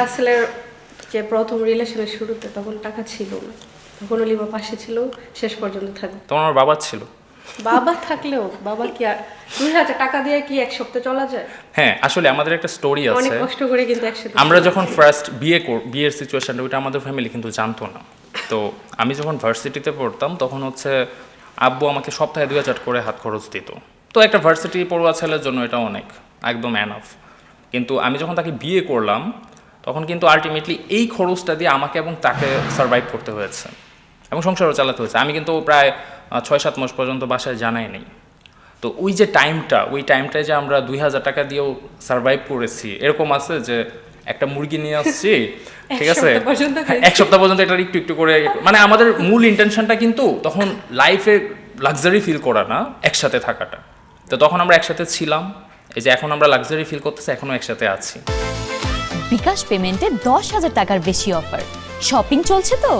রাসেলের যে প্রথম রিলেশনের শুরুতে তখন টাকা ছিল না, তখন অলিভা পাশে ছিল, শেষ পর্যন্ত থাকবে। তখন আমার বাবা ছিল। বাবা থাকলেও বাবা কি আর 2000 টাকা দিয়ে কি এক সপ্তাহে চলা যায়? হ্যাঁ, আসলে আমাদের একটা স্টোরি অনেক আছে। কষ্ট করে কিন্তু একসাথে আমরা যখন ফার্স্ট বিয়ের সিচুয়েশনটা ওইটা আমাদের ফ্যামিলি কিন্তু জানতো না। তো আমি যখন ভার্সিটিতে পড়তাম তখন হচ্ছে আব্বু আমাকে সপ্তাহে 2000 করে হাত খরচ দিত। তো একটা ভার্সিটি পড়ুয়া ছেলের জন্য এটা অনেক, একদম এনাফ। কিন্তু আমি যখন তাকে বিয়ে করলাম তখন কিন্তু আলটিমেটলি এই খরচটা দিয়ে আমাকে এবং তাকে সার্ভাইভ করতে হয়েছে এবং সংসারও চালাতে হয়েছে। আমি কিন্তু প্রায় 6-7 মাস পর্যন্ত বাসায় জানাই নেই। তো ওই যে ওই টাইমটায় যে আমরা 2000 টাকা দিয়েও সার্ভাইভ করেছি, এরকম আছে যে একটা মুরগি নিয়ে আসছি, ঠিক আছে, এক সপ্তাহ পর্যন্ত এটা একটু একটু করে, মানে আমাদের মূল ইন্টেনশনটা কিন্তু তখন লাইফে লাক্সারি ফিল করা না, একসাথে থাকাটা। তো তখন আমরা একসাথে ছিলাম, এই যে এখন আমরা লাক্সারি ফিল করতেছি, এখনো একসাথে আছি। বিকাশ পেমেন্টে 10,000 টাকার বেশি অফার, শপিং চলছে তো।